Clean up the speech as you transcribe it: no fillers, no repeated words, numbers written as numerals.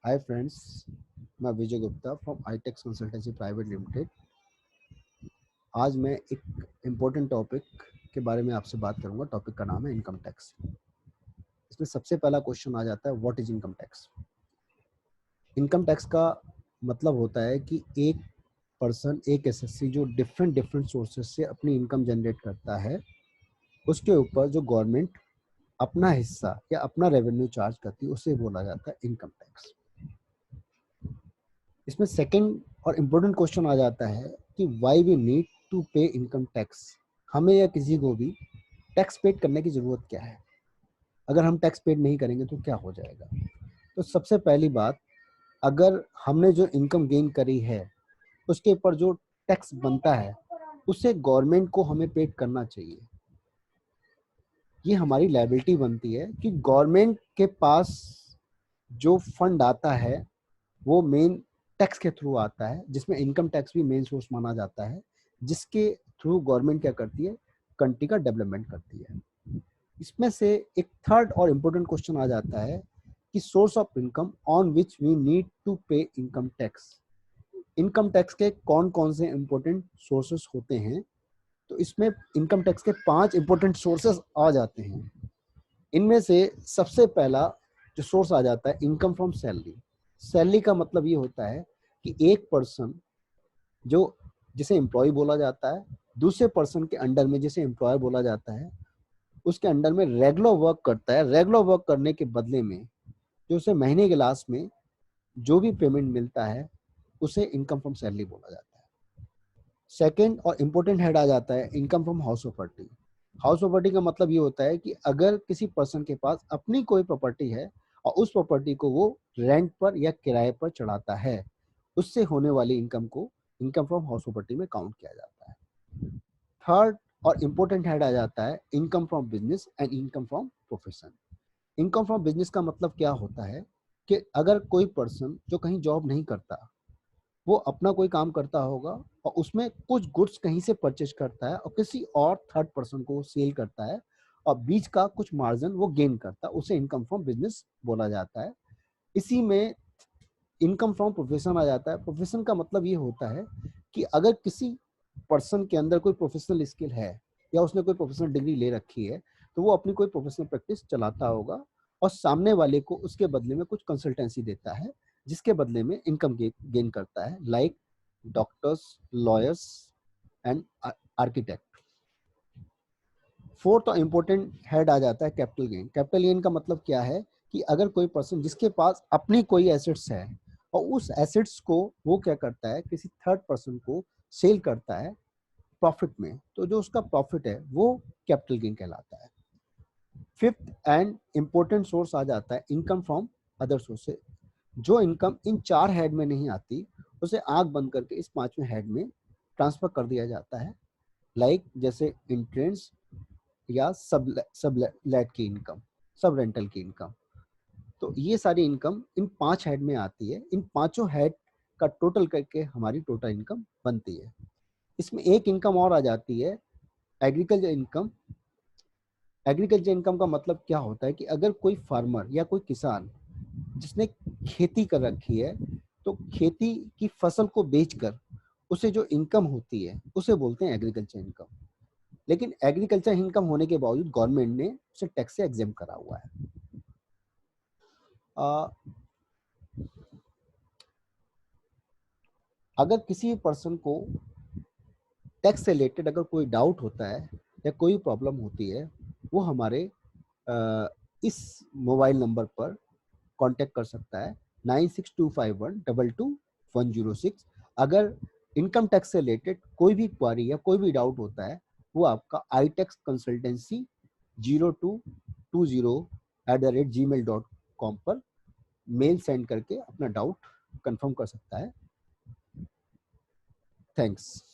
हाय friends, मैं Vijay Gupta from आईटेक्स consultancy private limited. आज मैं एक इम्पोर्टेंट टॉपिक के बारे में आपसे बात करूंगा। टॉपिक का नाम है इनकम टैक्स। इसमें सबसे पहला क्वेश्चन आ जाता है, what is income tax. Income tax का मतलब होता है कि एक पर्सन, एक एसएससी जो डिफरेंट सोर्सेज से अपनी इनकम जनरेट करता है, उसके ऊपर जो गवर्नमेंट अपना हिस्सा या अपना रेवेन्यू चार्ज करती है, उसे बोला जाता है इनकम टैक्स। इसमें सेकंड और इम्पोर्टेंट क्वेश्चन आ जाता है कि why we need to pay income tax. हमें या किसी को भी टैक्स पेड करने की ज़रूरत क्या है? अगर हम टैक्स पेड नहीं करेंगे तो क्या हो जाएगा? तो सबसे पहली बात, अगर हमने जो इनकम गेन करी है उसके ऊपर जो टैक्स बनता है उसे गवर्नमेंट को हमें पेड करना चाहिए। ये हमारी लायबिलिटी बनती है कि गवर्नमेंट के पास जो फंड आता है वो मेन टैक्स के थ्रू आता है, जिसमें इनकम टैक्स भी मेन सोर्स माना जाता है, जिसके थ्रू गवर्नमेंट क्या करती है, कंट्री का डेवलपमेंट करती है। इसमें से एक थर्ड और इम्पोर्टेंट क्वेश्चन आ जाता है कि source of income on which we need to pay income tax. Income tax के कौन कौन से इम्पोर्टेंट सोर्सेस होते हैं? तो इसमें इनकम टैक्स के 5 इम्पोर्टेंट सोर्सेस आ जाते हैं। इनमें से सबसे पहला जो सोर्स आ जाता है, इनकम फ्रॉम सैलरी। सैलरी का मतलब ये होता है कि एक पर्सन जो जिसे एम्प्लॉय बोला जाता है, दूसरे पर्सन के अंडर में जिसे एम्प्लॉयर बोला जाता है, उसके अंडर में रेगुलर वर्क करता है। रेगुलर वर्क करने के बदले में जो उसे महीने के लास्ट में जो भी पेमेंट मिलता है उसे इनकम फ्रॉम सैलरी बोला जाता है। सेकेंड और इम्पोर्टेंट हेड आ जाता है income from house property. House property का मतलब ये होता है कि अगर किसी पर्सन के पास अपनी कोई प्रॉपर्टी है और उस प्रॉपर्टी को वो रेंट पर या किराए पर चढ़ाता है, उससे होने वाली इनकम को इनकम फ्रॉम हाउस प्रॉपर्टी में काउंट किया जाता है। थर्ड और इम्पोर्टेंट हेड आ जाता है income from business and income from profession. Income from business का मतलब क्या होता है कि अगर कोई पर्सन जो कहीं जॉब नहीं करता, वो अपना कोई काम करता होगा और उसमें कुछ गुड्स कहीं से परचेज करता है और किसी और थर्ड पर्सन को सेल करता है और बीच का कुछ मार्जिन वो गेन करता है, उसे इनकम फ्रॉम बिजनेस बोला जाता है। इसी में इनकम फ्रॉम प्रोफेशन आ जाता है। प्रोफेशन का मतलब ये होता है कि अगर किसी पर्सन के अंदर कोई प्रोफेशनल स्किल है या उसने कोई प्रोफेशनल डिग्री ले रखी है, तो वो अपनी कोई प्रोफेशनल प्रैक्टिस चलाता होगा और सामने वाले को उसके बदले में कुछ कंसल्टेंसी देता है, जिसके बदले में इनकम गेन करता है, like doctors, lawyers and architect. Fourth और इम्पोर्टेंट हेड आ जाता है कैपिटल गेन। कैपिटल गेन का मतलब क्या है कि अगर कोई पर्सन जिसके पास अपनी कोई एसेट्स है और उस एसेट्स को वो क्या करता है, किसी थर्ड पर्सन को सेल करता है प्रॉफिट में, तो जो उसका प्रॉफिट है वो कैपिटल गेन कहलाता है। फिफ्थ एंड इम्पोर्टेंट सोर्स आ जाता है इनकम फ्रॉम अदर सोर्सेज। जो इनकम इन 4 हेड में नहीं आती, उसे आंख बंद करके इस 5वें हेड में ट्रांसफर कर दिया जाता है, लाइक जैसे इंट्रेंस या सब लेट की इनकम, सब रेंटल की इनकम। तो ये सारी इनकम इन 5 हेड में आती है। इन पांचों हेड का टोटल करके हमारी टोटल इनकम बनती है। इसमें एक इनकम और आ जाती है, एग्रीकल्चर इनकम। एग्रीकल्चर इनकम का मतलब क्या होता है कि अगर कोई फार्मर या कोई किसान जिसने खेती कर रखी है, तो खेती की फसल को बेचकर उसे जो इनकम होती है उसे बोलते हैं एग्रीकल्चर इनकम। लेकिन एग्रीकल्चर इनकम होने के बावजूद गवर्नमेंट ने उसे टैक्स से एग्जेम्प्ट करा हुआ है। अगर किसी पर्सन को टैक्स से रिलेटेड अगर कोई डाउट होता है या कोई प्रॉब्लम होती है, वो हमारे इस मोबाइल नंबर पर कांटेक्ट कर सकता है, 9625122106। अगर इनकम टैक्स से रिलेटेड कोई भी क्वारी या कोई भी डाउट होता है, वो आपका आईटेक्स कंसल्टेंसी 0220@gmail.com पर मेल सेंड करके अपना डाउट कंफर्म कर सकता है। थैंक्स।